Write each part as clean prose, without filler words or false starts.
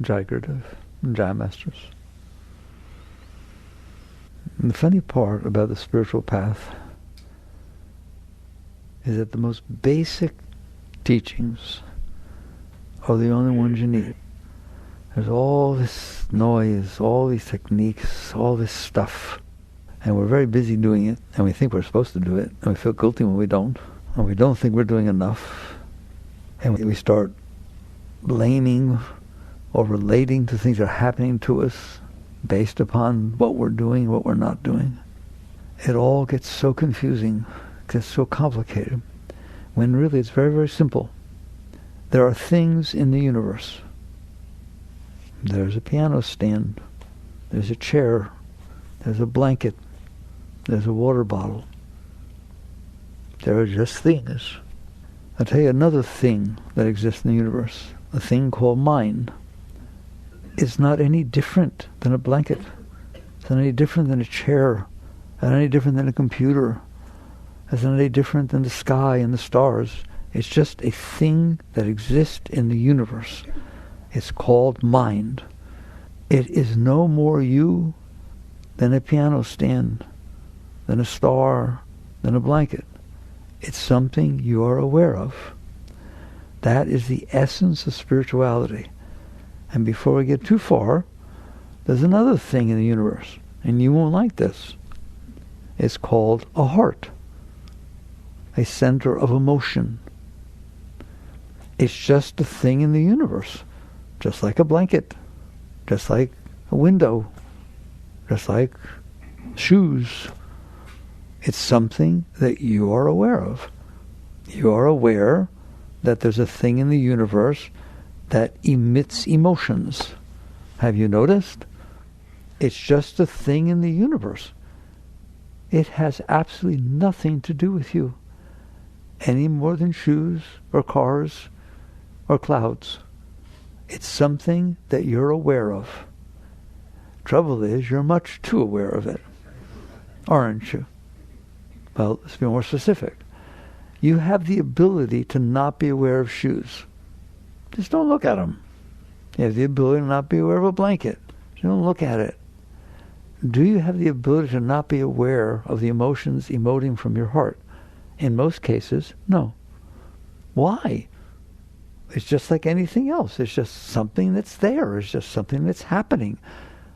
Jai Masters. And the funny part about the spiritual path is that the most basic teachings are the only ones you need. There's all this noise, all these techniques, all this stuff, and we're very busy doing it, and we think we're supposed to do it, and we feel guilty when we don't, and we don't think we're doing enough, and we start blaming or relating to things that are happening to us based upon what we're doing, what we're not doing. It all gets so confusing, gets so complicated, when really it's very, very simple. There are things in the universe. There's a piano stand, there's a chair, there's a blanket, there's a water bottle. There are just things. I'll tell you another thing that exists in the universe, a thing called mind. It's not any different than a blanket. It's not any different than a chair. It's not any different than a computer. It's not any different than the sky and the stars. It's just a thing that exists in the universe. It's called mind. It is no more you than a piano stand, than a star, than a blanket. It's something you are aware of. That is the essence of spirituality. And before we get too far, there's another thing in the universe, and you won't like this. It's called a heart, a center of emotion. It's just a thing in the universe, just like a blanket, just like a window, just like shoes. It's something that you are aware of. You are aware that there's a thing in the universe that emits emotions. Have you noticed? It's just a thing in the universe. It has absolutely nothing to do with you, any more than shoes or cars or clouds. It's something that you're aware of. Trouble is, you're much too aware of it, aren't you? Well, let's be more specific. You have the ability to not be aware of shoes. Just don't look at them. You have the ability to not be aware of a blanket. Just don't look at it. Do you have the ability to not be aware of the emotions emoting from your heart? In most cases, no. Why? It's just like anything else. It's just something that's there. It's just something that's happening.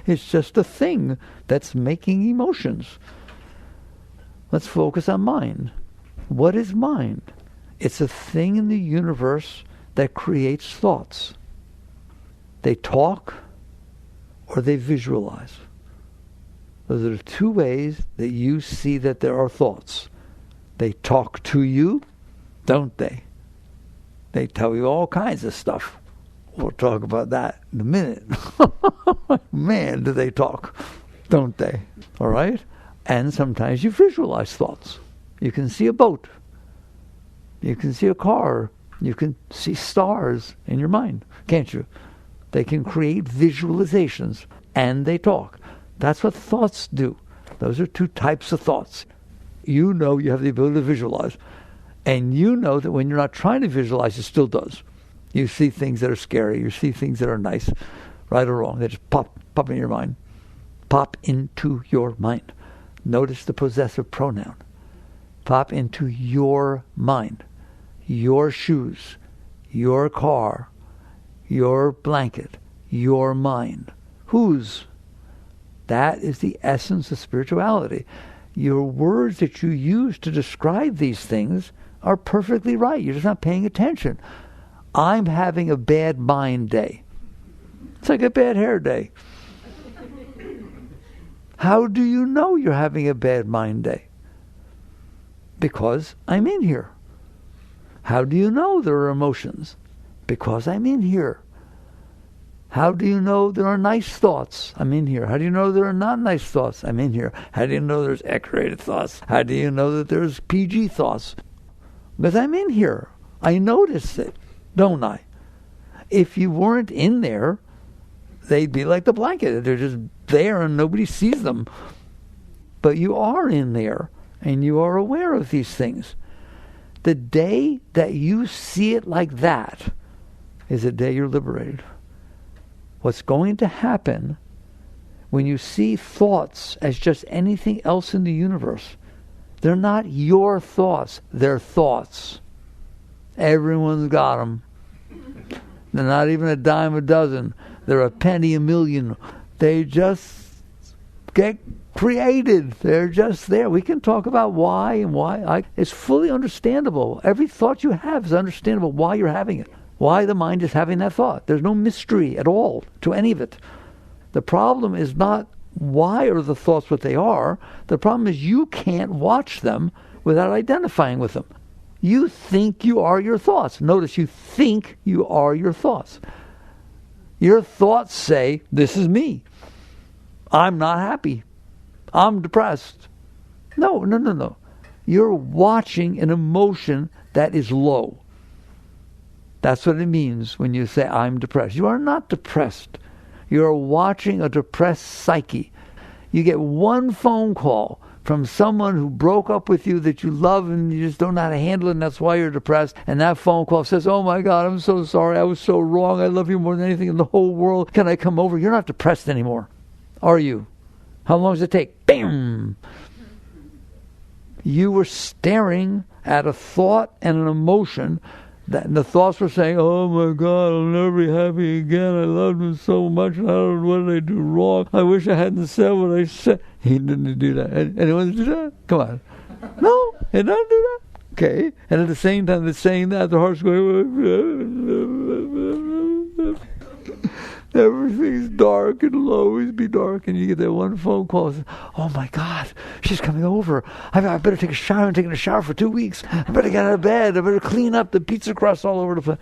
It's just a thing that's making emotions. Let's focus on mind. What is mind? It's a thing in the universe that creates thoughts. They talk or they visualize. Those are the two ways that you see that there are thoughts. They talk to you, don't they? They tell you all kinds of stuff. We'll talk about that in a minute. Man, do they talk, don't they? All right? And sometimes you visualize thoughts. You can see a boat. You can see a car. You can see stars in your mind, can't you? They can create visualizations, and they talk. That's what thoughts do. Those are two types of thoughts. You know you have the ability to visualize. And you know that when you're not trying to visualize, it still does. You see things that are scary. You see things that are nice, right or wrong. They just pop in your mind. Pop into your mind. Notice the possessive pronoun. Pop into your mind. Your shoes, your car, your blanket, your mind. Whose? That is the essence of spirituality. Your words that you use to describe these things are perfectly right. You're just not paying attention. I'm having a bad mind day. It's like a bad hair day. How do you know you're having a bad mind day? Because I'm in here. How do you know there are emotions? Because I'm in here. How do you know there are nice thoughts? I'm in here. How do you know there are not nice thoughts? I'm in here. How do you know there's X-rated thoughts? How do you know that there's PG thoughts? Because I'm in here. I notice it, don't I? If you weren't in there, they'd be like the blanket. They're just there and nobody sees them. But you are in there and you are aware of these things. The day that you see it like that is the day you're liberated. What's going to happen when you see thoughts as just anything else in the universe? They're not your thoughts. They're thoughts. Everyone's got them. They're not even a dime a dozen. They're a penny a million. They just get created. They're just there. We can talk about why and why. It's fully understandable. Every thought you have is understandable why you're having it. Why the mind is having that thought. There's no mystery at all to any of it. The problem is not why are the thoughts what they are. The problem is you can't watch them without identifying with them. You think you are your thoughts. Notice, you think you are your thoughts. Your thoughts say, this is me. I'm not happy. I'm depressed. No. You're watching an emotion that is low. That's what it means when you say, I'm depressed. You are not depressed. You're watching a depressed psyche. You get one phone call from someone who broke up with you that you love and you just don't know how to handle it, and that's why you're depressed. And that phone call says, oh my God, I'm so sorry. I was so wrong. I love you more than anything in the whole world. Can I come over? You're not depressed anymore. Are you? How long does it take? Bam! You were staring at a thought and an emotion. And the thoughts were saying, oh my God, I'll never be happy again. I loved him so much. I don't know what did I do wrong. I wish I hadn't said what I said. He didn't do that. Anyone do that? Come on. No, he doesn't do that. Okay. And at the same time they're saying that, the heart's going, everything's dark and it'll always be dark. And you get that one phone call and say, oh my God, she's coming over. I better take a shower. I haven't taken a shower for 2 weeks. I better get out of bed. I better clean up the pizza crust all over the place.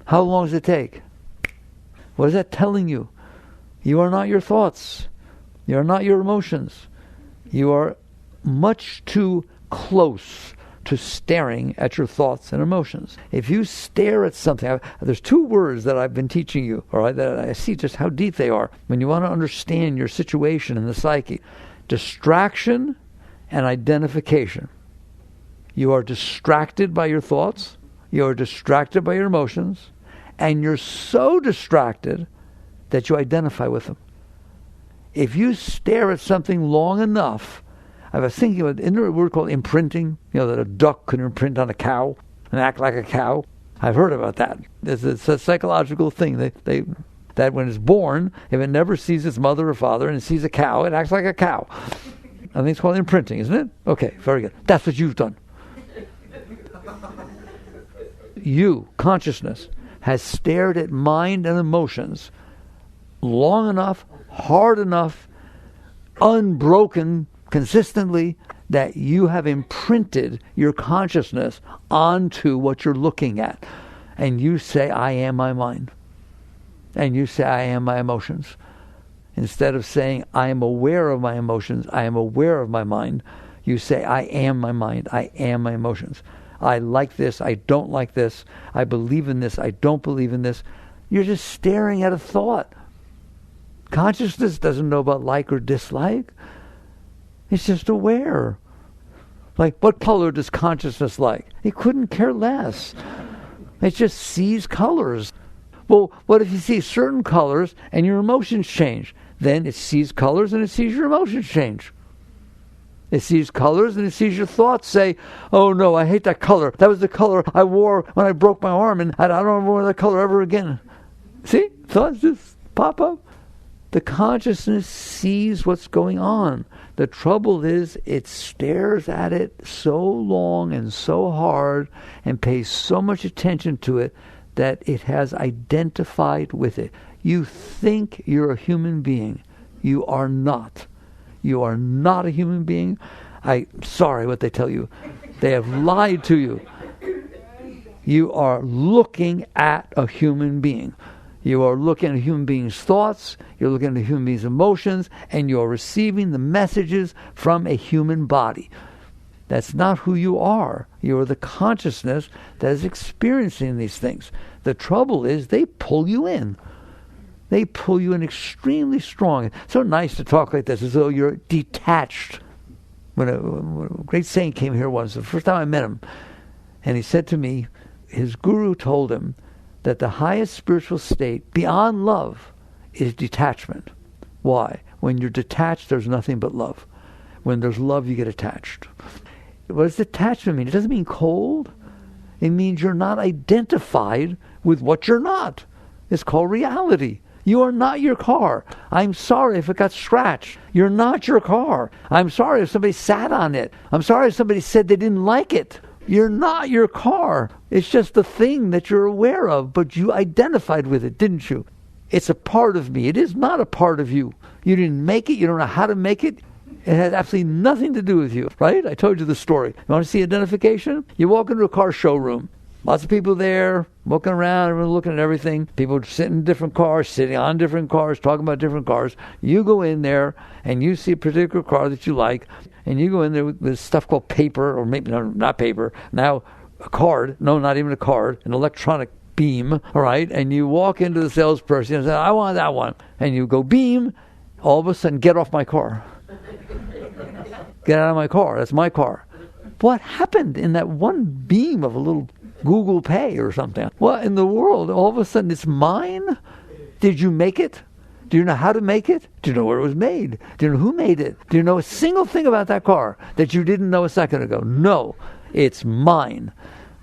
How long does it take? What is that telling you? You are not your thoughts. You are not your emotions. You are much too close to staring at your thoughts and emotions. If you stare at something, there's 2 words that I've been teaching you, all right, that I see just how deep they are when you want to understand your situation in the psyche. Distraction and identification. You are distracted by your thoughts, you are distracted by your emotions, and you're so distracted that you identify with them. If you stare at something long enough, I was thinking of a word called imprinting, that a duck could imprint on a cow and act like a cow. I've heard about that. It's a psychological thing. That when it's born, if it never sees its mother or father and it sees a cow, it acts like a cow. I think it's called imprinting, isn't it? Okay, very good. That's what you've done. You, consciousness, has stared at mind and emotions long enough, hard enough, unbroken, consistently, that you have imprinted your consciousness onto what you're looking at. And you say, I am my mind. And you say, I am my emotions. Instead of saying, I am aware of my emotions, I am aware of my mind, you say, I am my mind, I am my emotions. I like this, I don't like this, I believe in this, I don't believe in this. You're just staring at a thought. Consciousness doesn't know about like or dislike. It's just aware. Like, what color does consciousness like? It couldn't care less. It just sees colors. Well, what if you see certain colors and your emotions change? Then it sees colors and it sees your emotions change. It sees colors and it sees your thoughts say, oh no, I hate that color. That was the color I wore when I broke my arm and I don't want to wear that color ever again. See? Thoughts just pop up. The consciousness sees what's going on. The trouble is it stares at it so long and so hard and pays so much attention to it that it has identified with it. You think you're a human being. You are not. You are not a human being. I'm sorry what they tell you. They have lied to you. You are looking at a human being. You are looking at a human being's thoughts, you're looking at a human being's emotions, and you're receiving the messages from a human body. That's not who you are. You are the consciousness that is experiencing these things. The trouble is they pull you in. They pull you in extremely strong. It's so nice to talk like this, as though you're detached. When a great saint came here once, the first time I met him, and he said to me, his guru told him that the highest spiritual state beyond love is detachment. Why? When you're detached, there's nothing but love. When there's love, you get attached. What does detachment mean? It doesn't mean cold. It means you're not identified with what you're not. It's called reality. You are not your car. I'm sorry if it got scratched. You're not your car. I'm sorry if somebody sat on it. I'm sorry if somebody said they didn't like it. You're not your car. It's just the thing that you're aware of, but you identified with it, didn't you? It's a part of me. It is not a part of you. You didn't make it. You don't know how to make it. It has absolutely nothing to do with you, right? I told you the story. You want to see identification? You walk into a car showroom. Lots of people there, walking around, everyone looking at everything. People sitting in different cars, sitting on different cars, talking about different cars. You go in there, and you see a particular car that you like, and you go in there with this stuff called paper, or maybe not paper, now a card. No, not even a card, an electronic beam, all right? And you walk into the salesperson and say, I want that one. And you go beam, all of a sudden, get off my car. Get out of my car. That's my car. What happened in that one beam of a little Google Pay or something? What in the world? All of a sudden it's mine? Did you make it? Do you know how to make it? Do you know where it was made? Do you know who made it? Do you know a single thing about that car that you didn't know a second ago? No, it's mine.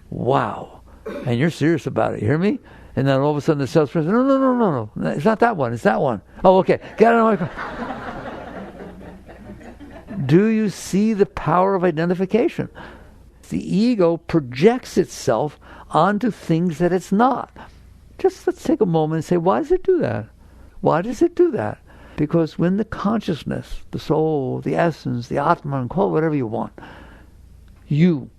Wow. And you're serious about it. You hear me? And then all of a sudden the salesperson, no. It's not that one. It's that one. Oh, okay. Get out of my car. Do you see the power of identification? The ego projects itself onto things that it's not. Just let's take a moment and say, why does it do that? Why does it do that? Because when the consciousness, the soul, the essence, the Atman, call it whatever you want, you,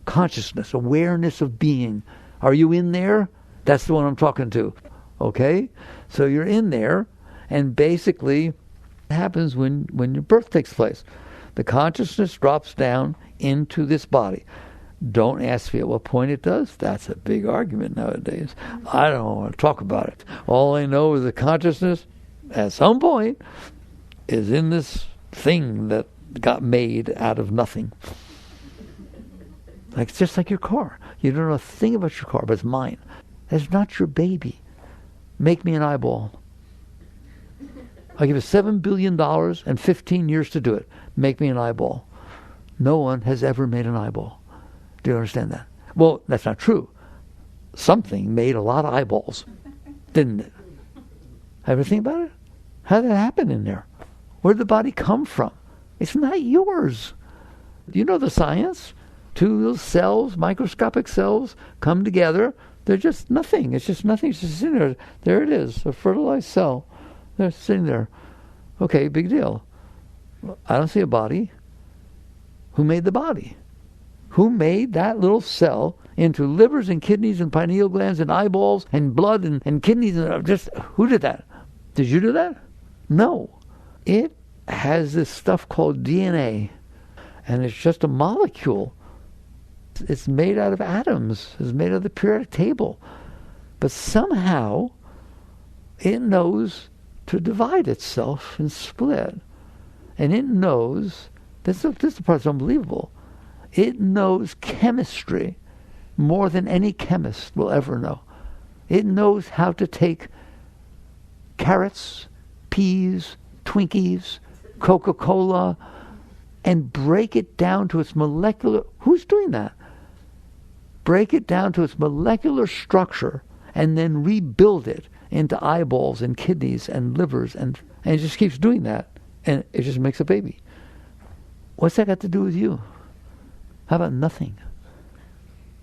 consciousness, awareness of being, are you in there? That's the one I'm talking to. Okay? So you're in there, and basically happens when your birth takes place. The consciousness drops down into this body. Don't ask me at what point it does. That's a big argument nowadays. I don't want to talk about it. All I know is the consciousness, at some point, is in this thing that got made out of nothing. Like, it's just like your car. You don't know a thing about your car, but it's mine. That's not your baby. Make me an eyeball. I'll give you $7 billion and 15 years to do it. Make me an eyeball. No one has ever made an eyeball. Do you understand that? Well, that's not true. Something made a lot of eyeballs, didn't it? Ever think about it? How did that happen in there? Where did the body come from? It's not yours. Do you know the science? Two little cells, microscopic cells, come together. They're just nothing. It's just nothing. It's just sitting there. There it is, a fertilized cell. They're sitting there. Okay, big deal. I don't see a body. Who made the body? Who made that little cell into livers and kidneys and pineal glands and eyeballs and blood and kidneys? And just who did that? Did you do that? No. It has this stuff called DNA, and it's just a molecule. It's made out of atoms. It's made out of the periodic table. But somehow it knows to divide itself and split. And it knows, this is the part that's unbelievable, it knows chemistry more than any chemist will ever know. It knows how to take carrots, peas, Twinkies, Coca-Cola, and break it down to its molecular... Who's doing that? Break it down to its molecular structure and then rebuild it into eyeballs and kidneys and livers, and it just keeps doing that, and it just makes a baby. What's that got to do with you? How about nothing?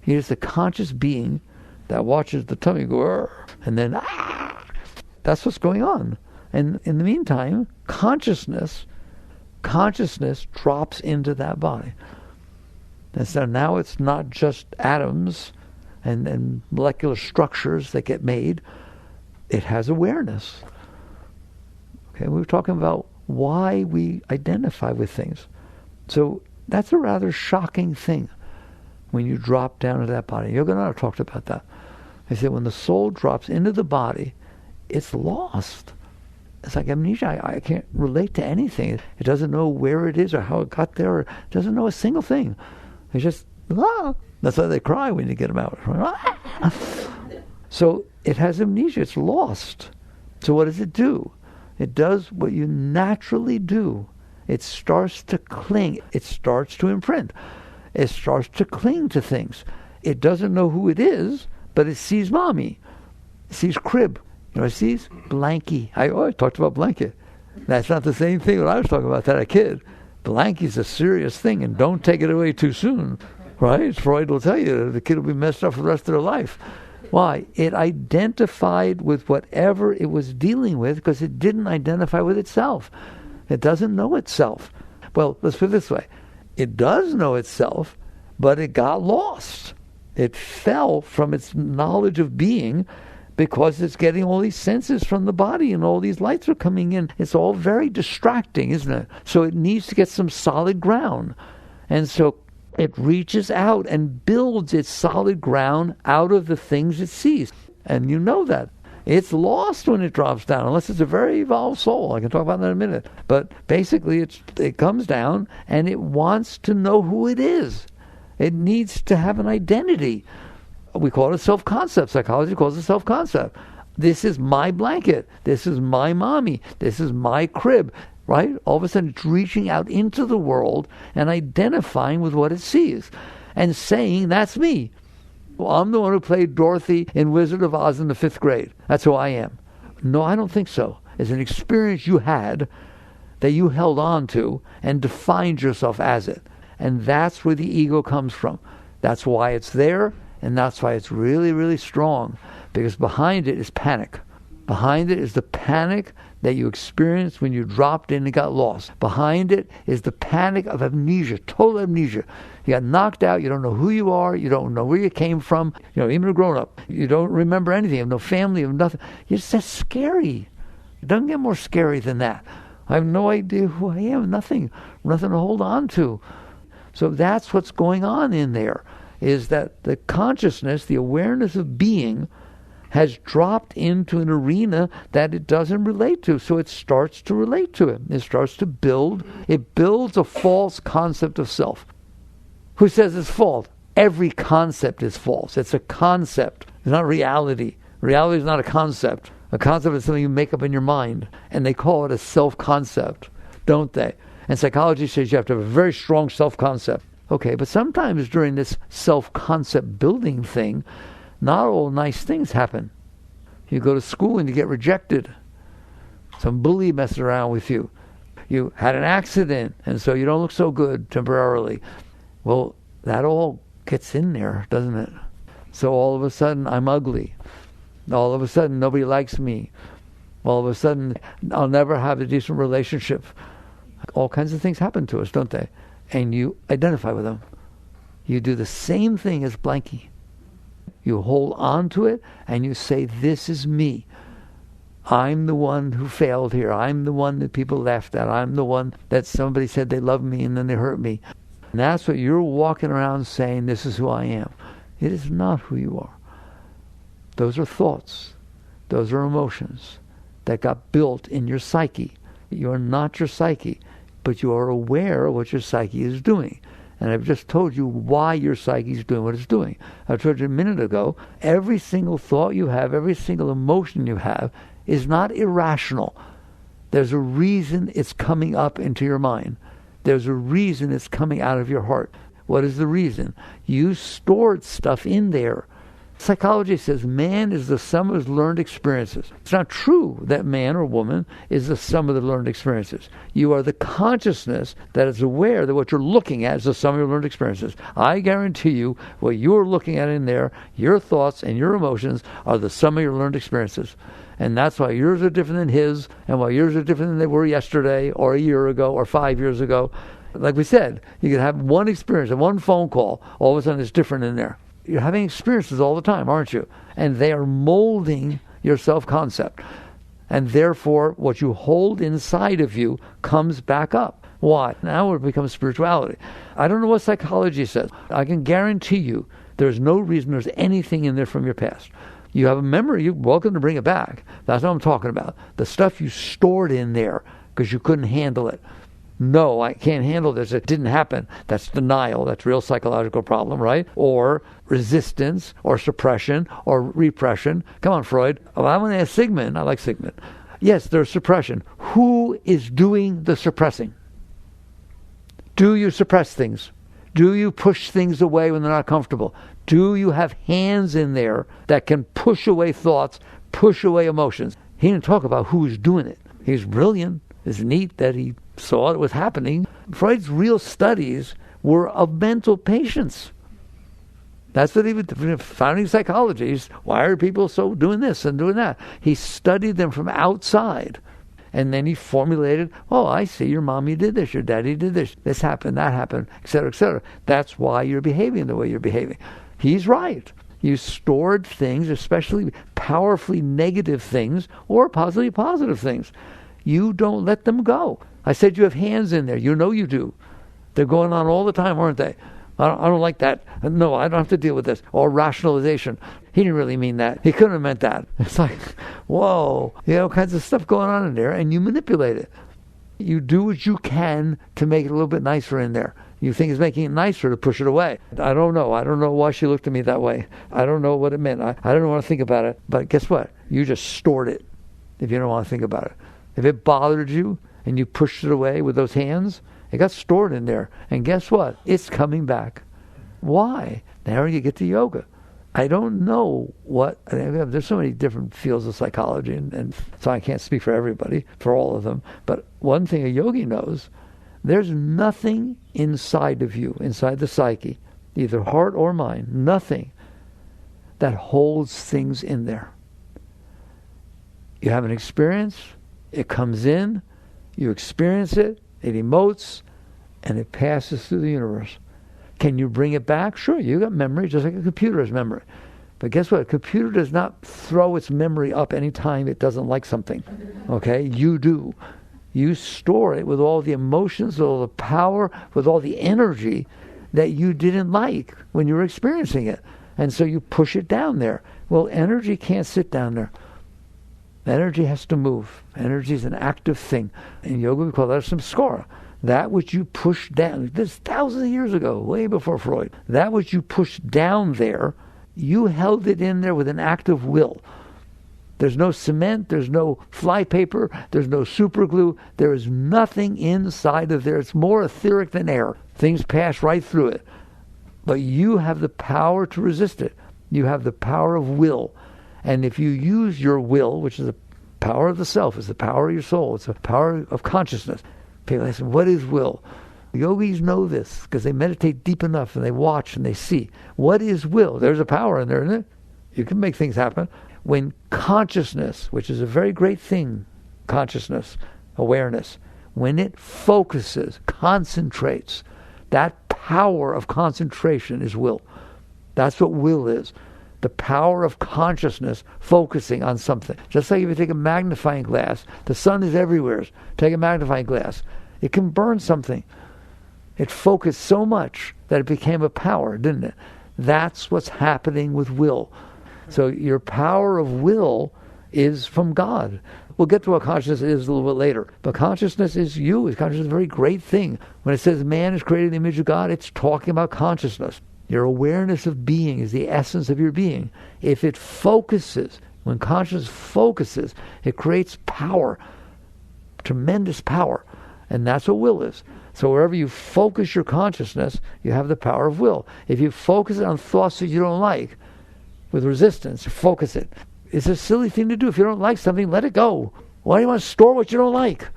You're just a conscious being that watches the tummy go, "Arr," and then, ah! That's what's going on. And in the meantime, consciousness drops into that body. And so now it's not just atoms and molecular structures that get made. It has awareness. Okay, we were talking about why we identify with things. So that's a rather shocking thing when you drop down into that body. Yoga and I have talked about that. I said when the soul drops into the body, it's lost. It's like amnesia. I can't relate to anything. It doesn't know where it is or how it got there. Or it doesn't know a single thing. It's just, ah. That's why they cry when you get them out. So it has amnesia. It's lost. So what does it do? It does what you naturally do. It starts to cling. It starts to imprint. It starts to cling to things. It doesn't know who it is, but it sees mommy. It sees crib. You know what it sees? Blankie. I talked about blanket. That's not the same thing when I was talking about that, a kid. Blankie's a serious thing, and don't take it away too soon, right? Freud will tell you the kid will be messed up for the rest of their life. Why? It identified with whatever it was dealing with because it didn't identify with itself. It doesn't know itself. Well, let's put it this way. It does know itself, but it got lost. It fell from its knowledge of being because it's getting all these senses from the body and all these lights are coming in. It's all very distracting, isn't it? So it needs to get some solid ground. And so it reaches out and builds its solid ground out of the things it sees. And you know that. It's lost when it drops down, unless it's a very evolved soul. I can talk about that in a minute. But basically, it comes down and it wants to know who it is. It needs to have an identity. We call it a self-concept. Psychology calls it self-concept. This is my blanket. This is my mommy. This is my crib. Right? All of a sudden, it's reaching out into the world and identifying with what it sees and saying, that's me. Well, I'm the one who played Dorothy in Wizard of Oz in the 5th grade. That's who I am. No, I don't think so. It's an experience you had that you held on to and defined yourself as it. And that's where the ego comes from. That's why it's there, and that's why it's really, really strong. Because behind it is panic. Behind it is the panic that you experienced when you dropped in and got lost. Behind it is the panic of amnesia, total amnesia. You got knocked out, you don't know who you are, you don't know where you came from, even a grown-up. You don't remember anything, you have no family, you have nothing. It's just scary. It doesn't get more scary than that. I have no idea who I am, nothing to hold on to. So that's what's going on in there, is that the consciousness, the awareness of being, has dropped into an arena that it doesn't relate to. So it starts to relate to it. It starts to build. It builds a false concept of self. Who says it's false? Every concept is false. It's a concept. It's not reality. Reality is not a concept. A concept is something you make up in your mind. And they call it a self-concept, don't they? And psychology says you have to have a very strong self-concept. Okay, but sometimes during this self-concept building thing, not all nice things happen. You go to school and you get rejected. Some bully messes around with you. You had an accident, and so you don't look so good temporarily. Well, that all gets in there, doesn't it? So all of a sudden, I'm ugly. All of a sudden, nobody likes me. All of a sudden, I'll never have a decent relationship. All kinds of things happen to us, don't they? And you identify with them. You do the same thing as Blanky. You hold on to it and you say, this is me. I'm the one who failed here. I'm the one that people laughed at. I'm the one that somebody said they loved me and then they hurt me. And that's what you're walking around saying, this is who I am. It is not who you are. Those are thoughts. Those are emotions that got built in your psyche. You are not your psyche, but you are aware of what your psyche is doing. And I've just told you why your psyche is doing what it's doing. I told you a minute ago, every single thought you have, every single emotion you have is not irrational. There's a reason it's coming up into your mind. There's a reason it's coming out of your heart. What is the reason? You stored stuff in there. Psychology says man is the sum of his learned experiences. It's not true that man or woman is the sum of the learned experiences. You are the consciousness that is aware that what you're looking at is the sum of your learned experiences. I guarantee you what you're looking at in there, your thoughts and your emotions are the sum of your learned experiences. And that's why yours are different than his, and why yours are different than they were yesterday or a year ago or 5 years ago. Like we said, you can have one experience and one phone call. All of a sudden it's different in there. You're having experiences all the time, aren't you? And they are molding your self-concept. And therefore, what you hold inside of you comes back up. Why? Now it becomes spirituality. I don't know what psychology says. I can guarantee you there's no reason there's anything in there from your past. You have a memory, you're welcome to bring it back. That's what I'm talking about. The stuff you stored in there because you couldn't handle it. No, I can't handle this. It didn't happen. That's denial. That's real psychological problem, right? Or resistance, or suppression, or repression. Come on, Freud. Oh, I'm going to ask Sigmund. I like Sigmund. Yes, there's suppression. Who is doing the suppressing? Do you suppress things? Do you push things away when they're not comfortable? Do you have hands in there that can push away thoughts, push away emotions? He didn't talk about who's doing it. He's brilliant. It's neat that he saw it was happening. Freud's real studies were of mental patients. That's what he was founding psychology. Why are people so doing this and doing that? He studied them from outside. And then he formulated, oh, I see, your mommy did this, your daddy did this happened, that happened, etc., etc. That's why you're behaving the way you're behaving. He's right. You stored things, especially powerfully negative things or positively positive things. You don't let them go. I said you have hands in there. You know you do. They're going on all the time, aren't they? I don't like that. No, I don't have to deal with this. Or rationalization. He didn't really mean that. He couldn't have meant that. It's like, whoa, all kinds of stuff going on in there, and you manipulate it. You do what you can to make it a little bit nicer in there. You think it's making it nicer to push it away. I don't know. I don't know why she looked at me that way. I don't know what it meant. I don't want to think about it. But guess what? You just stored it if you don't want to think about it. If it bothered you and you pushed it away with those hands, it got stored in there. And guess what? It's coming back. Why? Now you get to yoga. I don't know what... there's so many different fields of psychology, and so I can't speak for everybody, for all of them. But one thing a yogi knows, there's nothing inside of you, inside the psyche, either heart or mind, nothing that holds things in there. You have an experience, it comes in, you experience it, it emotes, and it passes through the universe. Can you bring it back? Sure, you got memory, just like a computer has memory. But guess what? A computer does not throw its memory up any time it doesn't like something. Okay? You do. You store it with all the emotions, with all the power, with all the energy that you didn't like when you were experiencing it. And so you push it down there. Well, energy can't sit down there. Energy has to move. Energy is an active thing. In yoga, we call that samskara. That which you push down, this thousands of years ago, way before Freud, that which you pushed down there, you held it in there with an act of will. There's no cement, there's no flypaper, there's no super glue, there is nothing inside of there. It's more etheric than air. Things pass right through it. But you have the power to resist it. You have the power of will. And if you use your will, which is the power of the self, it's the power of your soul, it's the power of consciousness. People ask, what is will? Yogis know this because they meditate deep enough and they watch and they see. What is will? There's a power in there, isn't it? You can make things happen. When consciousness, which is a very great thing, consciousness, awareness, when it focuses, concentrates, that power of concentration is will. That's what will is. The power of consciousness focusing on something. Just like if you take a magnifying glass, the sun is everywhere. Take a magnifying glass. It can burn something. It focused so much that it became a power, didn't it? That's what's happening with will. So your power of will is from God. We'll get to what consciousness is a little bit later. But consciousness is you. Consciousness is a very great thing. When it says man is created in the image of God, it's talking about consciousness. Your awareness of being is the essence of your being. If it focuses, when consciousness focuses, it creates power, tremendous power. And that's what will is. So wherever you focus your consciousness, you have the power of will. If you focus it on thoughts that you don't like, with resistance, focus it. It's a silly thing to do. If you don't like something, let it go. Why do you want to store what you don't like?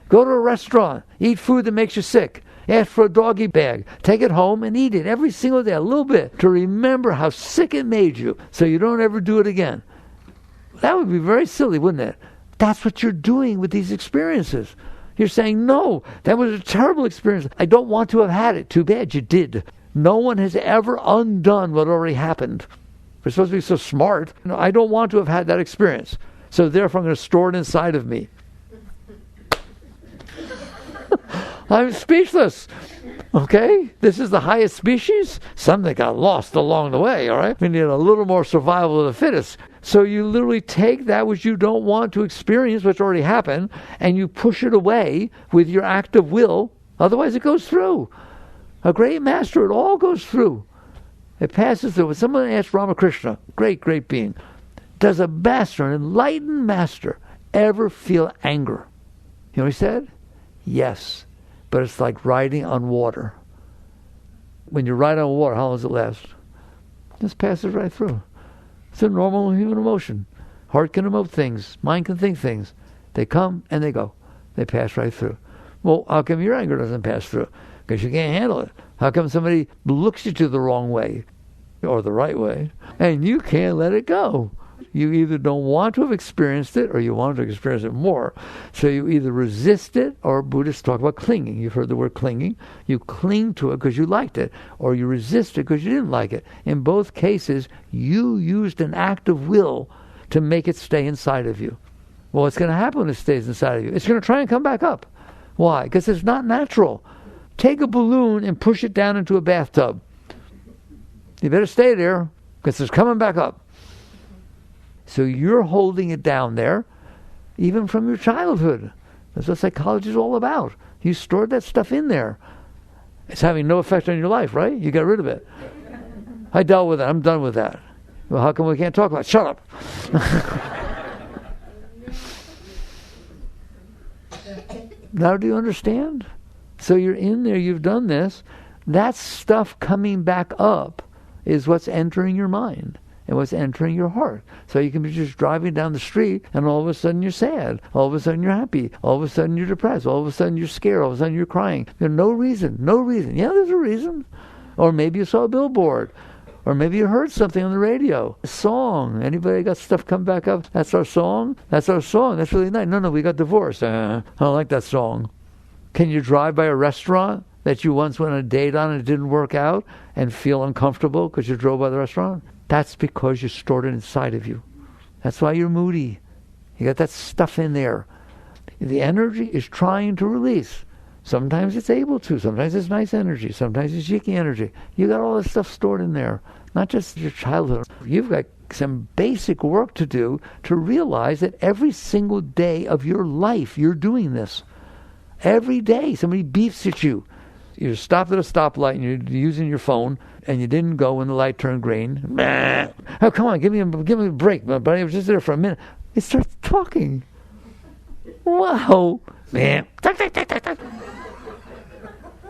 Go to a restaurant, eat food that makes you sick. Ask for a doggy bag. Take it home and eat it every single day, a little bit, to remember how sick it made you so you don't ever do it again. That would be very silly, wouldn't it? That's what you're doing with these experiences. You're saying, no, that was a terrible experience. I don't want to have had it. Too bad you did. No one has ever undone what already happened. We're supposed to be so smart. No, I don't want to have had that experience. So therefore I'm going to store it inside of me. I'm speechless. Okay? This is the highest species. Some that got lost along the way, all right? We need a little more survival of the fittest. So you literally take that which you don't want to experience, which already happened, and you push it away with your act of will. Otherwise it goes through. A great master, it all goes through. It passes through. When someone asked Ramakrishna, great being, does a master, an enlightened master, ever feel anger? You know what he said? Yes. But it's like riding on water. When you ride on water, how long does it last? It just passes right through. It's a normal human emotion. Heart can emote things. Mind can think things. They come and they go. They pass right through. Well, how come your anger doesn't pass through? Because you can't handle it. How come somebody looks at you the wrong way or the right way and you can't let it go? You either don't want to have experienced it or you want to experience it more. So you either resist it, or Buddhists talk about clinging. You've heard the word clinging. You cling to it because you liked it, or you resist it because you didn't like it. In both cases, you used an act of will to make it stay inside of you. Well, what's going to happen when it stays inside of you? It's going to try and come back up. Why? Because it's not natural. Take a balloon and push it down into a bathtub. You better stay there because it's coming back up. So you're holding it down there, even from your childhood. That's what psychology is all about. You stored that stuff in there. It's having no effect on your life, right? You got rid of it. I dealt with it. I'm done with that. Well, how come we can't talk about it? Shut up. Now do you understand? So you're in there, you've done this. That stuff coming back up is what's entering your mind and what's entering your heart. So you can be just driving down the street and all of a sudden you're sad. All of a sudden you're happy. All of a sudden you're depressed. All of a sudden you're scared. All of a sudden you're crying. There's no reason. Yeah, there's a reason. Or maybe you saw a billboard. Or maybe you heard something on the radio. A song. Anybody got stuff come back up? That's our song? That's our song. That's really nice. No, we got divorced. I don't like that song. Can you drive by a restaurant that you once went on a date on and it didn't work out and feel uncomfortable because you drove by the restaurant? That's because you stored it inside of you. That's why you're moody. You got that stuff in there. The energy is trying to release. Sometimes it's able to. Sometimes it's nice energy. Sometimes it's yicky energy. You got all this stuff stored in there. Not just your childhood. You've got some basic work to do to realize that every single day of your life you're doing this. Every day somebody beeps at you. You're stopped at a stoplight and you're using your phone and you didn't go when the light turned green. Oh, come on, give me a break, buddy. I was just there for a minute. It starts talking. Wow. Man.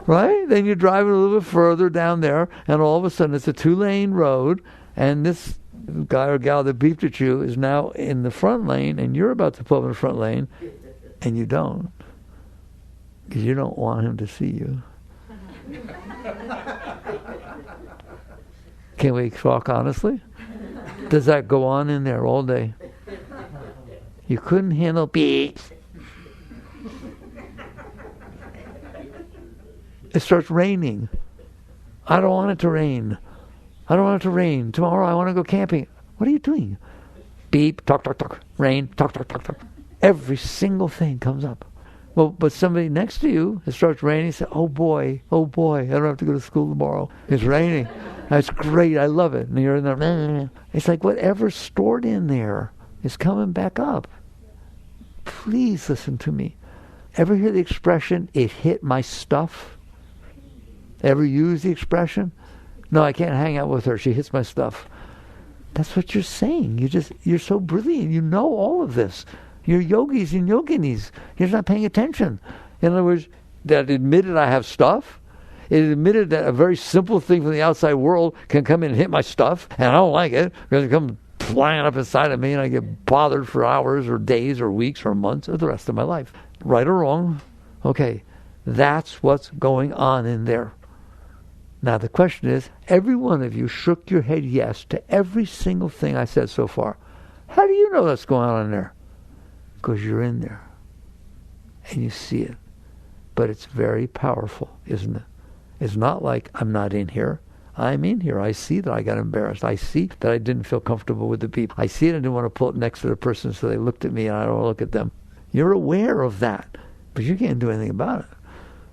Right? Then you're driving a little bit further down there and all of a sudden it's a 2-lane road and this guy or gal that beeped at you is now in the front lane and you're about to pull up in the front lane and you don't. Because you don't want him to see you. Can we talk honestly? Does that go on in there all day? You couldn't handle beep. It starts raining. I don't want it to rain. I don't want it to rain. Tomorrow I want to go camping. What are you doing? Beep, talk, rain, talk. Every single thing comes up. Well, but somebody next to you, it starts raining, say, oh boy, I don't have to go to school tomorrow. It's raining. That's great, I love it. And you're in there, it's like whatever's stored in there is coming back up. Please listen to me. Ever hear the expression, it hit my stuff? Ever use the expression? No, I can't hang out with her, she hits my stuff. That's what you're saying. You're so brilliant, you know all of this. You're yogis and yoginis. You're not paying attention. In other words, that admitted I have stuff. It admitted that a very simple thing from the outside world can come in and hit my stuff, and I don't like it because it comes flying up inside of me, and I get bothered for hours or days or weeks or months or the rest of my life. Right or wrong? Okay, that's what's going on in there. Now the question is, every one of you shook your head yes to every single thing I said so far. How do you know that's going on in there? Because you're in there and you see it. But it's very powerful, isn't it? It's not like I'm not in here. I'm in here. I see that I got embarrassed. I see that I didn't feel comfortable with the people. I see that I didn't want to pull up next to the person so they looked at me and I don't want to look at them. You're aware of that, but you can't do anything about it.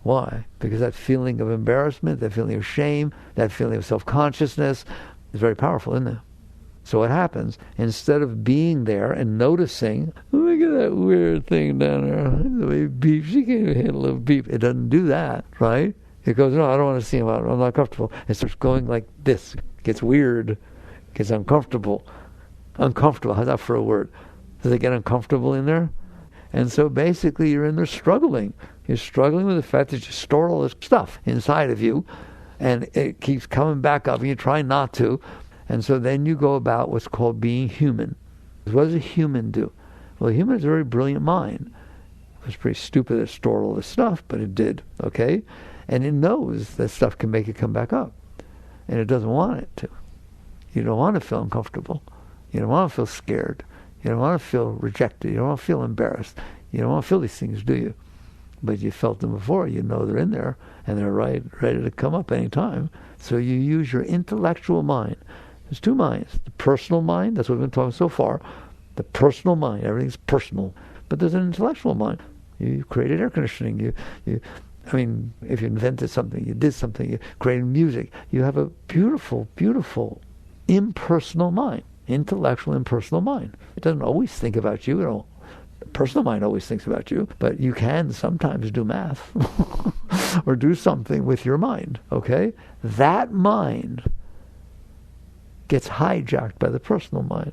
Why? Because that feeling of embarrassment, that feeling of shame, that feeling of self-consciousness is very powerful, isn't it? So what happens, instead of being there and noticing, look at that weird thing down there, the way it beeps, she can't even handle a beep. It doesn't do that, right? It goes, no, I don't want to see him out, I'm not comfortable. It starts going like this. It gets weird, it gets uncomfortable. Uncomfortable, how's that for a word? Does it get uncomfortable in there? And so basically you're in there struggling. You're struggling with the fact that you store all this stuff inside of you, and it keeps coming back up, and you try not to. And so then you go about what's called being human. What does a human do? Well, a human has a very brilliant mind. It was pretty stupid that it stored all this stuff, but it did, okay? And it knows that stuff can make it come back up. And it doesn't want it to. You don't want to feel uncomfortable. You don't want to feel scared. You don't want to feel rejected. You don't want to feel embarrassed. You don't want to feel these things, do you? But you felt them before. You know they're in there, and they're ready to come up any time. So you use your intellectual mind. There's two minds. The personal mind, that's what we've been talking so far. The personal mind, everything's personal. But there's an intellectual mind. You created air conditioning. I mean, if you invented something, you did something, you created music. You have a beautiful, beautiful impersonal mind. Intellectual, impersonal mind. It doesn't always think about you. The personal mind always thinks about you, but you can sometimes do math or do something with your mind, okay? That mind gets hijacked by the personal mind.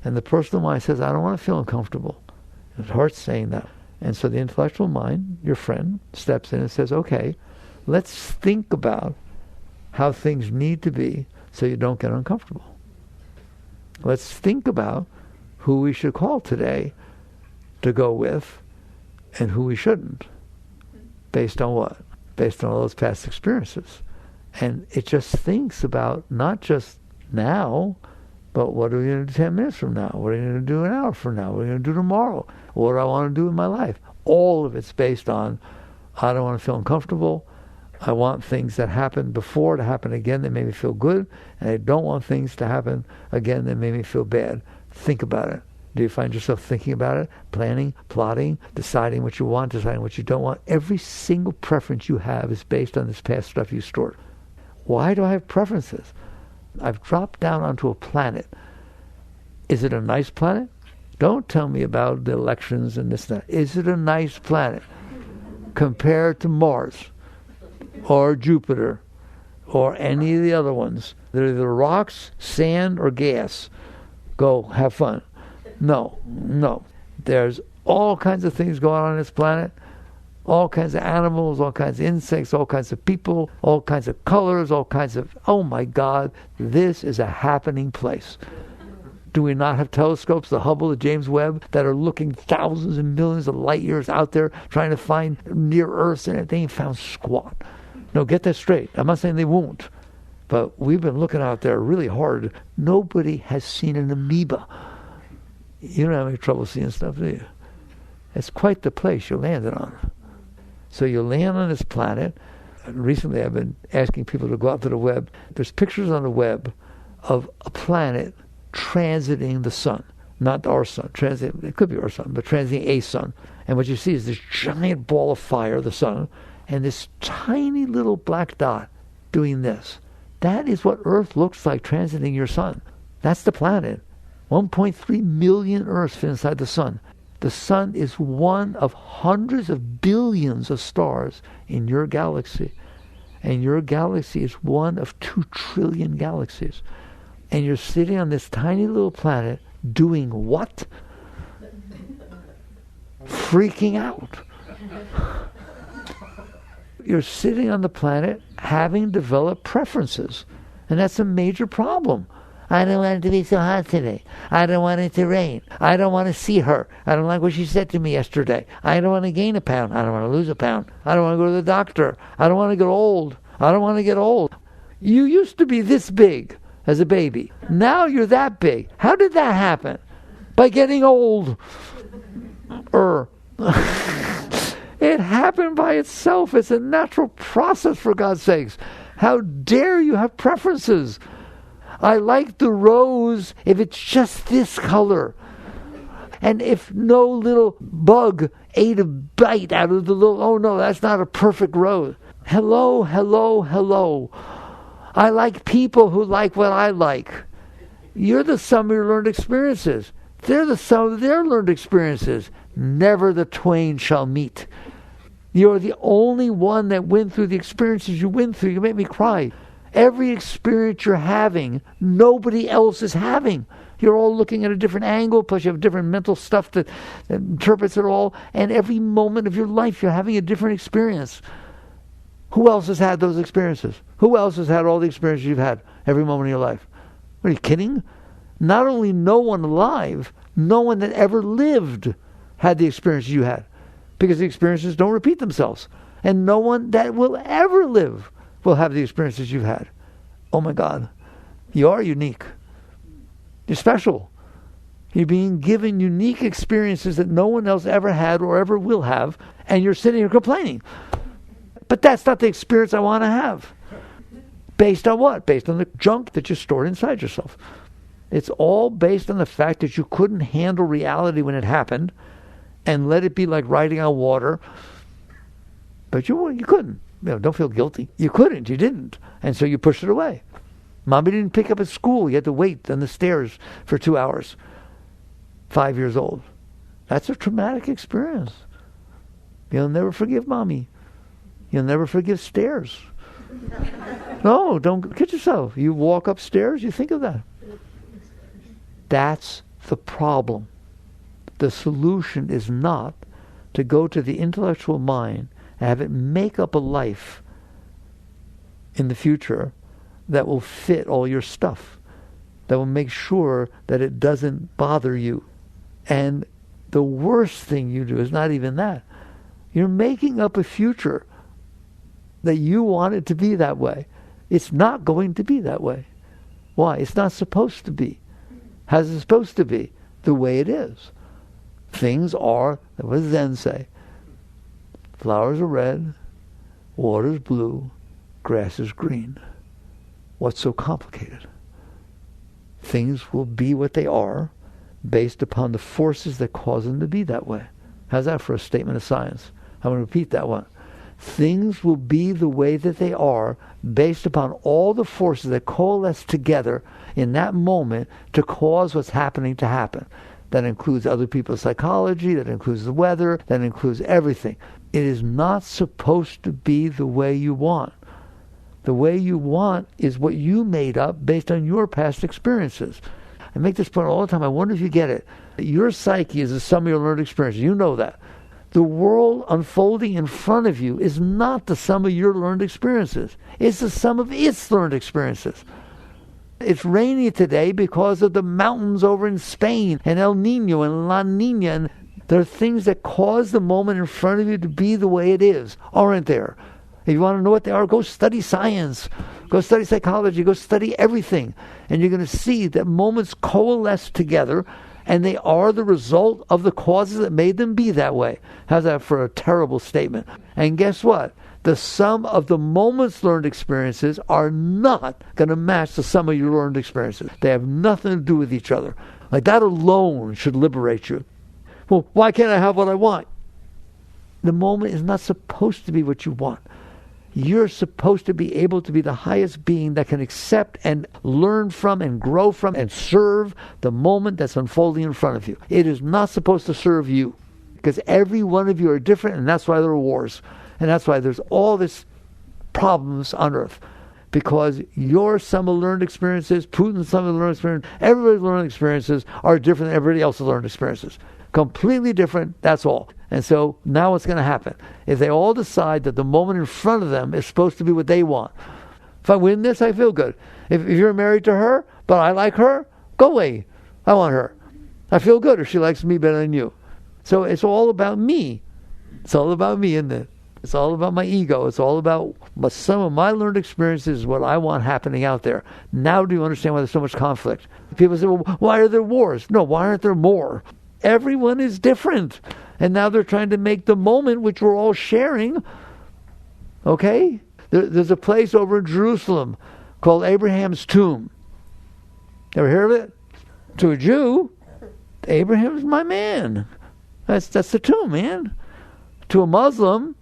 And the personal mind says, I don't want to feel uncomfortable. It hurts saying that. And so the intellectual mind, your friend, steps in and says, okay, let's think about how things need to be so you don't get uncomfortable. Let's think about who we should call today to go with and who we shouldn't. Based on what? Based on all those past experiences. And it just thinks about not just now, but what are we going to do 10 minutes from now? What are we going to do an hour from now? What are we going to do tomorrow? What do I want to do in my life? All of it's based on, I don't want to feel uncomfortable. I want things that happened before to happen again that made me feel good, and I don't want things to happen again that made me feel bad. Think about it. Do you find yourself thinking about it, planning, plotting, deciding what you want, deciding what you don't want? Every single preference you have is based on this past stuff you stored. Why do I have preferences? I've dropped down onto a planet. Is it a nice planet? Don't tell me about the elections and this and that. Is it a nice planet compared to Mars or Jupiter or any of the other ones? They're either rocks, sand, or gas. Go have fun. No. There's all kinds of things going on this planet. All kinds of animals, all kinds of insects, all kinds of people, all kinds of colors, all kinds of, oh my God, this is a happening place. Do we not have telescopes, the Hubble, the James Webb, that are looking thousands and millions of light years out there trying to find near Earths, and they ain't found squat? No, get that straight. I'm not saying they won't, but we've been looking out there really hard. Nobody has seen an amoeba. You don't have any trouble seeing stuff, do you? It's quite the place you landed on. So you land on this planet. Recently I've been asking people to go out to the web. There's pictures on the web of a planet transiting the sun. Not our sun. It could be our sun, but transiting a sun. And what you see is this giant ball of fire, the sun, and this tiny little black dot doing this. That is what Earth looks like transiting your sun. That's the planet. 1.3 million Earths fit inside the sun. The sun is one of hundreds of billions of stars in your galaxy. And your galaxy is one of 2 trillion galaxies. And you're sitting on this tiny little planet doing what? Freaking out. You're sitting on the planet having developed preferences. And that's a major problem. I don't want it to be so hot today. I don't want it to rain. I don't want to see her. I don't like what she said to me yesterday. I don't want to gain a pound. I don't want to lose a pound. I don't want to go to the doctor. I don't want to get old. I don't want to get old. You used to be this big as a baby. Now you're that big. How did that happen? By getting old. It happened by itself. It's a natural process, for God's sakes. How dare you have preferences? I like the rose if it's just this color. And if no little bug ate a bite out of the little, oh no, that's not a perfect rose. Hello, hello, hello. I like people who like what I like. You're the sum of your learned experiences. They're the sum of their learned experiences. Never the twain shall meet. You're the only one that went through the experiences you went through. You make me cry. Every experience you're having, nobody else is having. You're all looking at a different angle, plus you have different mental stuff that interprets it all. And every moment of your life, you're having a different experience. Who else has had those experiences? Who else has had all the experiences you've had every moment of your life? Are you kidding? Not only no one alive, no one that ever lived had the experiences you had. Because the experiences don't repeat themselves. And no one that will ever live will have the experiences you've had. Oh my God. You are unique. You're special. You're being given unique experiences that no one else ever had or ever will have. And you're sitting here complaining. But that's not the experience I want to have. Based on what? Based on the junk that you stored inside yourself. It's all based on the fact that you couldn't handle reality when it happened and let it be like riding on water. But you couldn't. Don't feel guilty. You couldn't. You didn't. And so you pushed it away. Mommy didn't pick up at school. You had to wait on the stairs for 2 hours. 5 years old. That's a traumatic experience. You'll never forgive Mommy. You'll never forgive stairs. No, don't kid yourself. You walk upstairs, you think of that. That's the problem. The solution is not to go to the intellectual mind and have it make up a life in the future that will fit all your stuff, that will make sure that it doesn't bother you. And the worst thing you do is not even that. You're making up a future that you want it to be that way. It's not going to be that way. Why? It's not supposed to be. How's it supposed to be? The way it is. Things are, what does Zen say? Flowers are red, water's blue, grass is green. What's so complicated? Things will be what they are based upon the forces that cause them to be that way. How's that for a statement of science? I'm going to repeat that one. Things will be the way that they are based upon all the forces that coalesce together in that moment to cause what's happening to happen. That includes other people's psychology, that includes the weather, that includes everything. It is not supposed to be the way you want. The way you want is what you made up based on your past experiences. I make this point all the time. I wonder if you get it. Your psyche is the sum of your learned experiences. You know that. The world unfolding in front of you is not the sum of your learned experiences. It's the sum of its learned experiences. It's rainy today because of the mountains over in Spain and El Nino and La Nina. And there are things that cause the moment in front of you to be the way it is, aren't there? If you want to know what they are, go study science. Go study psychology. Go study everything. And you're going to see that moments coalesce together and they are the result of the causes that made them be that way. How's that for a terrible statement? And guess what? The sum of the moment's learned experiences are not going to match the sum of your learned experiences. They have nothing to do with each other. Like that alone should liberate you. Well, why can't I have what I want? The moment is not supposed to be what you want. You're supposed to be able to be the highest being that can accept and learn from and grow from and serve the moment that's unfolding in front of you. It is not supposed to serve you because every one of you are different, and that's why there are wars. And that's why there's all this problems on earth. Because your sum of learned experiences, Putin's sum of learned experiences, everybody's learned experiences are different than everybody else's learned experiences. Completely different, that's all. And so now what's going to happen? If they all decide that the moment in front of them is supposed to be what they want. If I win this, I feel good. If you're married to her, but I like her, go away. I want her. I feel good if she likes me better than you. So it's all about me. It's all about me, isn't it? It's all about my ego. It's all about some of my learned experiences is what I want happening out there. Now do you understand why there's so much conflict? People say, well, why are there wars? No, why aren't there more? Everyone is different. And now they're trying to make the moment, which we're all sharing, okay? There's a place over in Jerusalem called Abraham's tomb. Ever hear of it? To a Jew, Abraham's my man. That's the tomb, man. To a Muslim,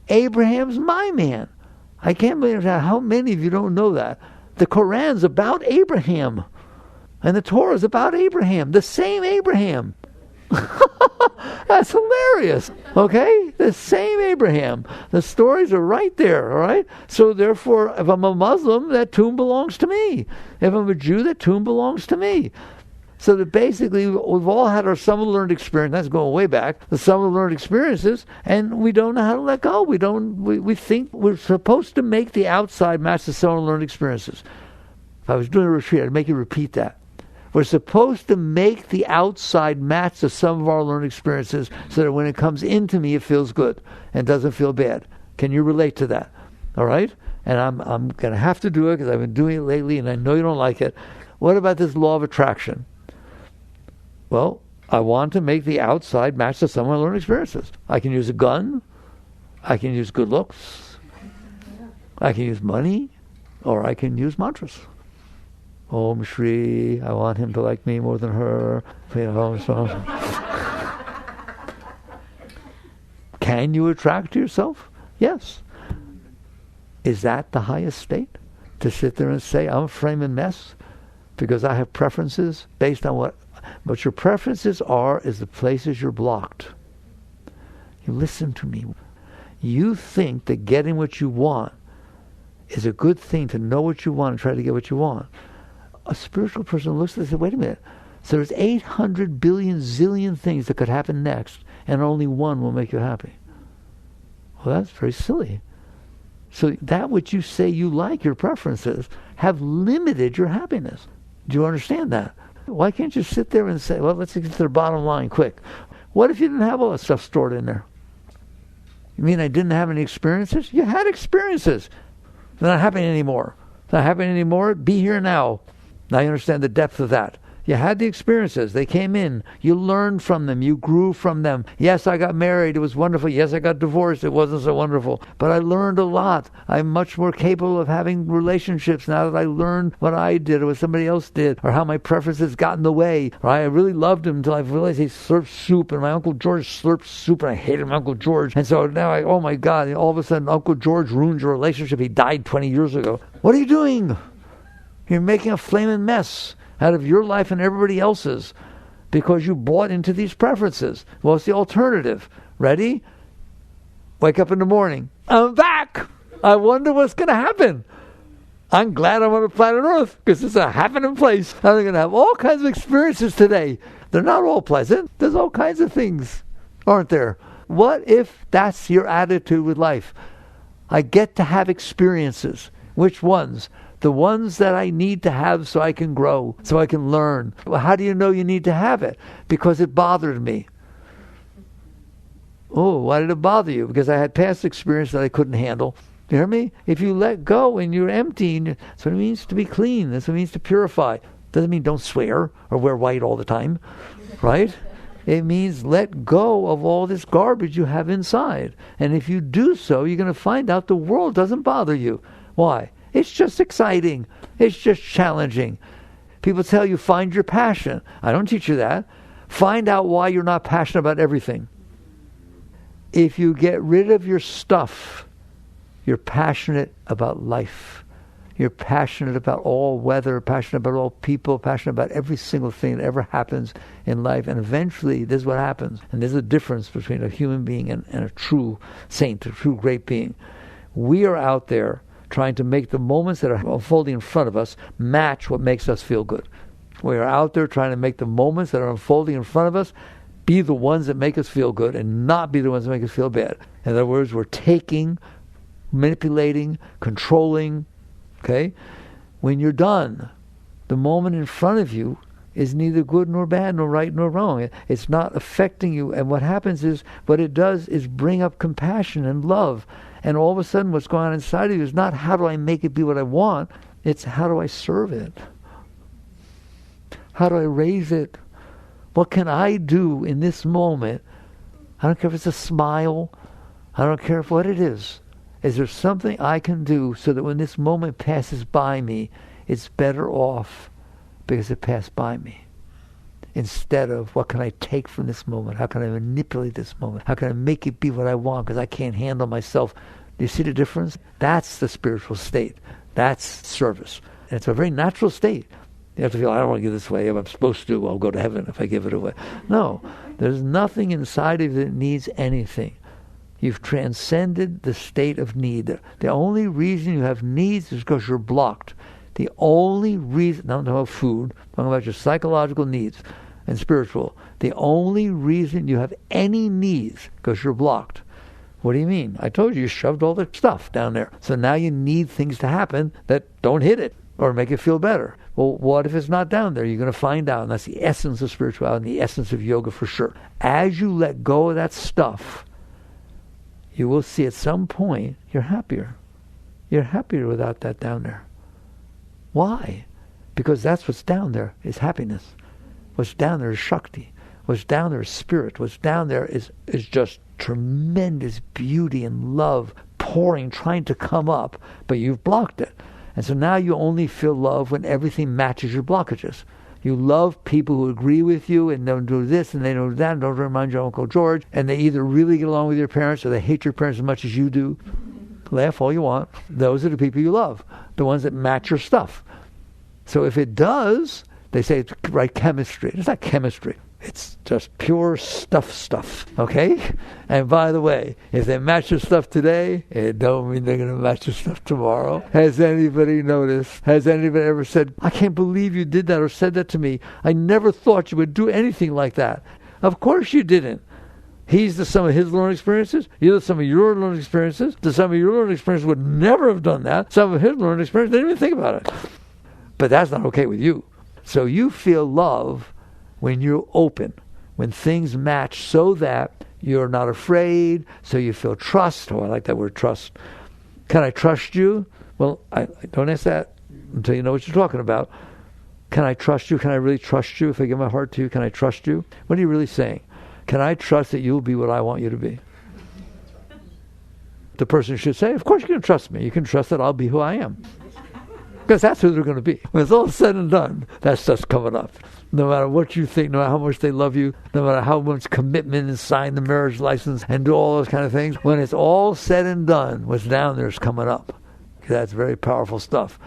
Abraham's my man. I can't believe how many of you don't know that. The Quran's about Abraham. And the Torah is about Abraham. The same Abraham. That's hilarious. Okay? The same Abraham. The stories are right there, all right? So therefore, if I'm a Muslim, that tomb belongs to me. If I'm a Jew, that tomb belongs to me. So that basically, we've all had our some learned experience. That's going way back. The some learned experiences, and we don't know how to let go. We think we're supposed to make the outside match the some learned experiences. If I was doing a retreat, I'd make you repeat that. We're supposed to make the outside match the sum of our learned experiences so that when it comes into me, it feels good and doesn't feel bad. Can you relate to that? All right? And I'm going to have to do it because I've been doing it lately and I know you don't like it. What about this law of attraction? Well, I want to make the outside match the sum of my learned experiences. I can use a gun. I can use good looks. I can use money. Or I can use mantras. Om Shri, I want him to like me more than her. Can you attract to yourself? Yes. Is that the highest state? To sit there and say, I'm a flaming mess because I have preferences based on what your preferences are is the places you're blocked. You listen to me. You think that getting what you want is a good thing, to know what you want and try to get what you want. A spiritual person looks at it and says, wait a minute. So there's 800 billion zillion things that could happen next, and only one will make you happy. Well, that's very silly. So that which you say you like, your preferences, have limited your happiness. Do you understand that? Why can't you sit there and say, well, let's get to the bottom line quick. What if you didn't have all that stuff stored in there? You mean I didn't have any experiences? You had experiences. They're not happening anymore. It's not happening anymore. Be here now. Now you understand the depth of that. You had the experiences. They came in. You learned from them. You grew from them. Yes, I got married. It was wonderful. Yes, I got divorced. It wasn't so wonderful. But I learned a lot. I'm much more capable of having relationships now that I learned what I did or what somebody else did, or how my preferences got in the way. Or I really loved him until I realized he slurped soup, and my Uncle George slurped soup, and I hated my Uncle George. And so now oh my God, all of a sudden Uncle George ruined your relationship. He died 20 years ago. What are you doing? You're making a flaming mess out of your life and everybody else's because you bought into these preferences. What's the alternative? Ready? Wake up in the morning. I'm back. I wonder what's going to happen. I'm glad I'm on the planet Earth because it's a happening place. I'm going to have all kinds of experiences today. They're not all pleasant. There's all kinds of things, aren't there? What if that's your attitude with life? I get to have experiences. Which ones? The ones that I need to have so I can grow, so I can learn. Well, how do you know you need to have it? Because it bothered me. Oh, why did it bother you? Because I had past experience that I couldn't handle. You hear me? If you let go and you're empty, that's what it means to be clean. That's what it means to purify. Doesn't mean don't swear or wear white all the time, right? It means let go of all this garbage you have inside. And if you do so, you're going to find out the world doesn't bother you. Why? It's just exciting. It's just challenging. People tell you, find your passion. I don't teach you that. Find out why you're not passionate about everything. If you get rid of your stuff, you're passionate about life. You're passionate about all weather, passionate about all people, passionate about every single thing that ever happens in life. And eventually, this is what happens. And there's a difference between a human being and a true saint, a true great being. We are out there trying to make the moments that are unfolding in front of us match what makes us feel good. We are out there trying to make the moments that are unfolding in front of us be the ones that make us feel good and not be the ones that make us feel bad. In other words, we're taking, manipulating, controlling, okay? When you're done, the moment in front of you is neither good nor bad, nor right nor wrong. It's not affecting you. And what happens is, what it does is bring up compassion and love. And all of a sudden what's going on inside of you is not how do I make it be what I want, it's how do I serve it? How do I raise it? What can I do in this moment? I don't care if it's a smile. I don't care what it is. Is there something I can do so that when this moment passes by me, it's better off because it passed by me? instead of what can I take from this moment? How can I manipulate this moment? How can I make it be what I want because I can't handle myself? Do you see the difference? That's the spiritual state. That's service. And it's a very natural state. You have to feel, I don't want to give this away. If I'm supposed to, I'll go to heaven if I give it away. No, there's nothing inside of you that needs anything. You've transcended the state of need. The only reason you have needs is because you're blocked. The only reason, not talking about food, I'm talking about your psychological needs and spiritual. The only reason you have any needs because you're blocked. What do you mean? I told you shoved all the stuff down there. So now you need things to happen that don't hit it or make it feel better. Well, what if it's not down there? You're going to find out. And that's the essence of spirituality and the essence of yoga for sure. As you let go of that stuff, you will see at some point you're happier. You're happier without that down there. Why? Because that's what's down there is happiness. What's down there is Shakti. What's down there is spirit. What's down there is just tremendous beauty and love pouring, trying to come up, but you've blocked it. And so now you only feel love when everything matches your blockages. You love people who agree with you and don't do this and they don't do that and don't remind your Uncle George, and they either really get along with your parents or they hate your parents as much as you do. Laugh all you want. Those are the people you love, the ones that match your stuff. So if it does, they say it's right chemistry. It's not chemistry. It's just pure stuff, okay? And by the way, if they match your stuff today, it don't mean they're going to match your stuff tomorrow. Has anybody noticed? Has anybody ever said, I can't believe you did that or said that to me. I never thought you would do anything like that. Of course you didn't. He's the sum of his learning experiences. You're the sum of your learning experiences. The sum of your learning experiences would never have done that. Some of his learning experiences didn't even think about it. But that's not okay with you. So you feel love when you're open, when things match so that you're not afraid, so you feel trust. Oh, I like that word, trust. Can I trust you? Well, I don't ask that until you know what you're talking about. Can I trust you? Can I really trust you? If I give my heart to you, can I trust you? What are you really saying? Can I trust that you'll be what I want you to be? The person should say, of course you can trust me. You can trust that I'll be who I am. Because that's who they're going to be. When it's all said and done, that stuff's coming up. No matter what you think, no matter how much they love you, no matter how much commitment and sign the marriage license and do all those kind of things, when it's all said and done, what's down there is coming up. That's very powerful stuff.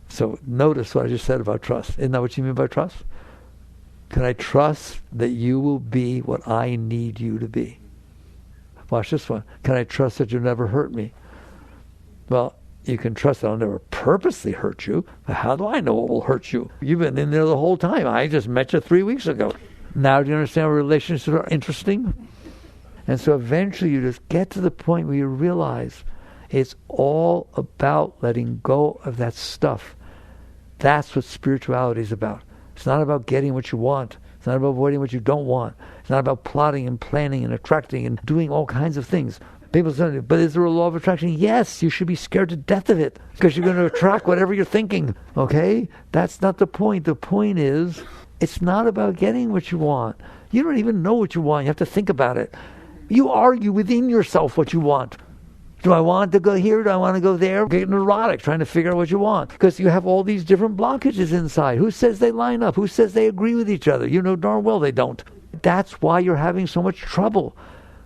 So notice what I just said about trust. Isn't that what you mean by trust? Can I trust that you will be what I need you to be? Watch this one. Can I trust that you'll never hurt me? Well, you can trust that I'll never purposely hurt you. How do I know what will hurt you? You've been in there the whole time. I just met you 3 weeks ago. Now do you understand why relationships are interesting? And so eventually you just get to the point where you realize it's all about letting go of that stuff. That's what spirituality is about. It's not about getting what you want. It's not about avoiding what you don't want. It's not about plotting and planning and attracting and doing all kinds of things. People say, but is there a law of attraction? Yes, you should be scared to death of it because you're going to attract whatever you're thinking, okay? That's not the point. The point is, it's not about getting what you want. You don't even know what you want. You have to think about it. You argue within yourself what you want. Do I want to go here? Do I want to go there? Get neurotic trying to figure out what you want because you have all these different blockages inside. Who says they line up? Who says they agree with each other? You know darn well they don't. That's why you're having so much trouble.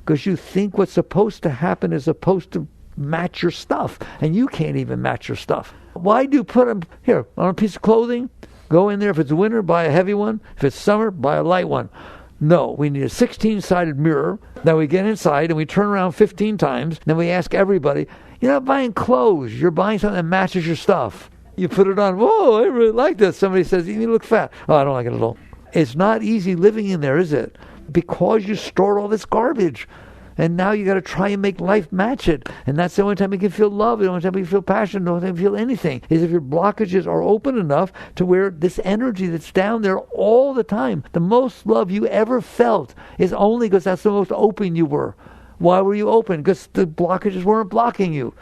Because you think what's supposed to happen is supposed to match your stuff. And you can't even match your stuff. Why do you put them here on a piece of clothing? Go in there. If it's winter, buy a heavy one. If it's summer, buy a light one. No, we need a 16-sided mirror. Then we get inside and we turn around 15 times. Then we ask everybody, you're not buying clothes. You're buying something that matches your stuff. You put it on. Whoa, I really like this. Somebody says, you look fat. Oh, I don't like it at all. It's not easy living in there, is it? Because you stored all this garbage. And now you got to try and make life match it. And that's the only time you can feel love. The only time you feel passion. The only time you feel anything is if your blockages are open enough to where this energy that's down there all the time, the most love you ever felt is only because that's the most open you were. Why were you open? Because the blockages weren't blocking you.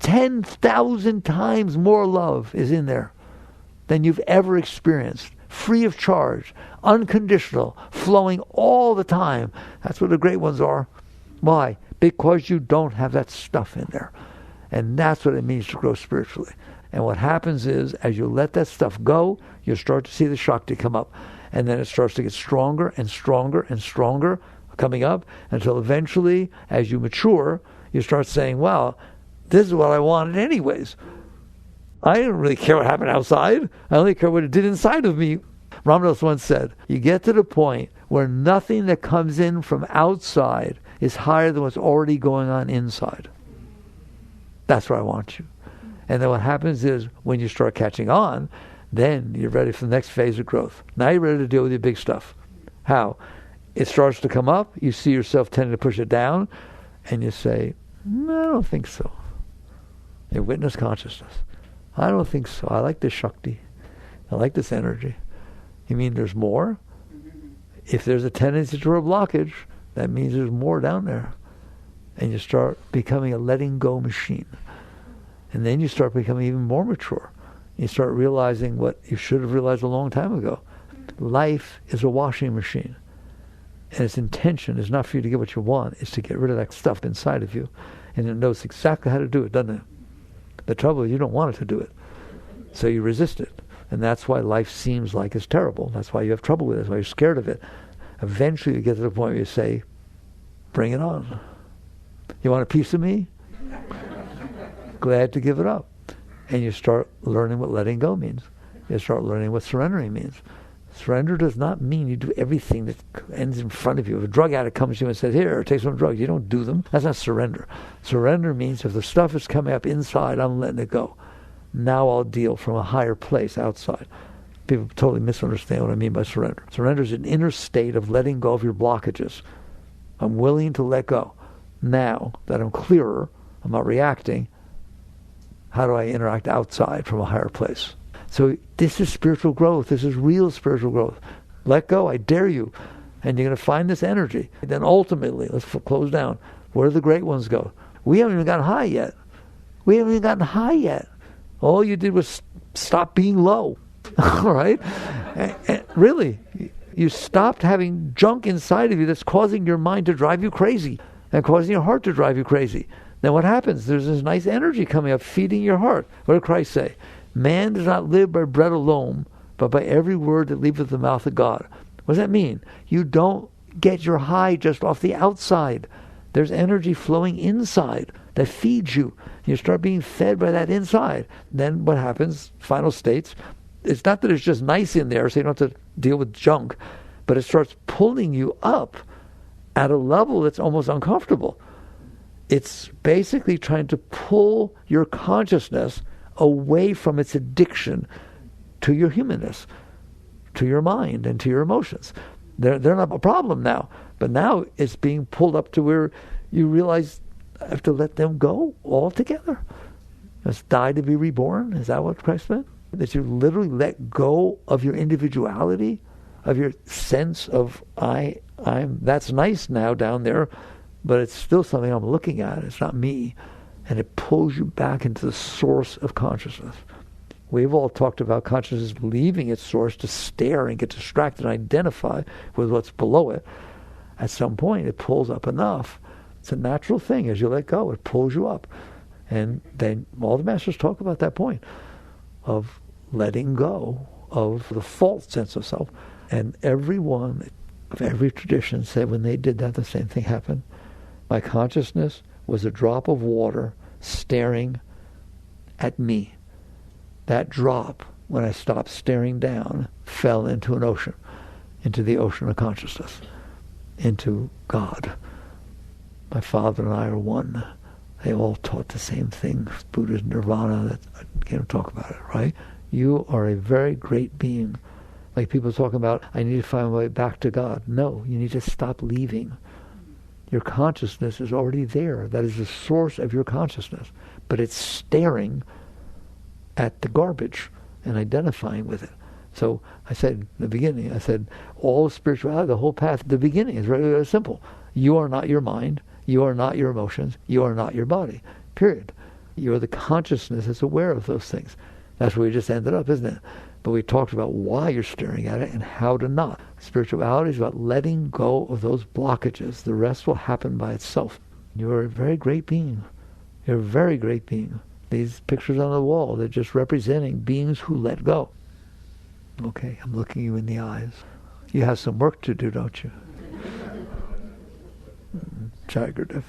10,000 times more love is in there than you've ever experienced. Free of charge, unconditional, flowing all the time. That's what the great ones are. Why? Because you don't have that stuff in there. And that's what it means to grow spiritually. And what happens is, as you let that stuff go, you'll start to see the Shakti come up. and then it starts to get stronger and stronger and stronger coming up until eventually, as you mature, you start saying, wow, this is what I wanted anyways. I didn't really care what happened outside. I only care what it did inside of me. Ramdas once said, you get to the point where nothing that comes in from outside is higher than what's already going on inside. That's where I want you. And then what happens is, when you start catching on, then you're ready for the next phase of growth. Now you're ready to deal with your big stuff. How? It starts to come up, you see yourself tending to push it down, and you say, I don't think so. You witness consciousness. I don't think so. I like this Shakti. I like this energy. You mean there's more? If there's a tendency to a blockage, that means there's more down there. And you start becoming a letting go machine. And then you start becoming even more mature. You start realizing what you should have realized a long time ago. Life is a washing machine. And its intention is not for you to get what you want, it's to get rid of that stuff inside of you. And it knows exactly how to do it, doesn't it? The trouble is you don't want it to do it. So you resist it. And that's why life seems like it's terrible. That's why you have trouble with it. That's why you're scared of it. Eventually you get to the point where you say, bring it on. You want a piece of me? Glad to give it up. And you start learning what letting go means. You start learning what surrendering means. Surrender does not mean you do everything that ends in front of you. If a drug addict comes to you and says, here, take some drugs, you don't do them. That's not surrender. Surrender means if the stuff is coming up inside, I'm letting it go. Now I'll deal from a higher place outside. People totally misunderstand what I mean by surrender. Surrender is an inner state of letting go of your blockages. I'm willing to let go. Now that I'm clearer, I'm not reacting, how do I interact outside from a higher place? So this is spiritual growth. This is real spiritual growth. Let go, I dare you. And you're going to find this energy. And then ultimately, let's close down. Where do the great ones go? We haven't even gotten high yet. We haven't even gotten high yet. All you did was stop being low. All right? And really, you stopped having junk inside of you that's causing your mind to drive you crazy and causing your heart to drive you crazy. Then what happens? There's this nice energy coming up, feeding your heart. What did Christ say? Man does not live by bread alone, but by every word that leaveth the mouth of God. What does that mean? You don't get your high just off the outside. There's energy flowing inside that feeds you. You start being fed by that inside. Then what happens? Final states. It's not that it's just nice in there, so you don't have to deal with junk, but it starts pulling you up at a level that's almost uncomfortable. It's basically trying to pull your consciousness away from its addiction to your humanness, to your mind, and to your emotions. They're not a problem now, but now it's being pulled up to where you realize I have to let them go altogether. Let's die to be reborn. Is that what Christ meant? That you literally let go of your individuality, of your sense of I'm. That's nice now down there, but it's still something I'm looking at. It's not me. And it pulls you back into the source of consciousness. We've all talked about consciousness leaving its source to stare and get distracted and identify with what's below it. At some point, it pulls up enough. It's a natural thing. As you let go, it pulls you up. And then all the masters talk about that point of letting go of the false sense of self. And everyone of every tradition said when they did that, the same thing happened. My consciousness was a drop of water staring at me. That drop, when I stopped staring down, fell into an ocean, into the ocean of consciousness, into God. My father and I are one. They all taught the same thing. Buddha's nirvana, I can't talk about it, right? You are a very great being. Like people talking about, I need to find my way back to God. No, you need to stop leaving. Your consciousness is already there. That is the source of your consciousness. But it's staring at the garbage and identifying with it. So I said in the beginning, all spirituality, the whole path, the beginning is very, very simple. You are not your mind. You are not your emotions. You are not your body. Period. You are the consciousness that's aware of those things. That's where we just ended up, isn't it? But we talked about why you're staring at it and how to not. Spirituality is about letting go of those blockages. The rest will happen by itself. You're a very great being. You're a very great being. These pictures on the wall, they're just representing beings who let go. Okay, I'm looking you in the eyes. You have some work to do, don't you? Jaggedive.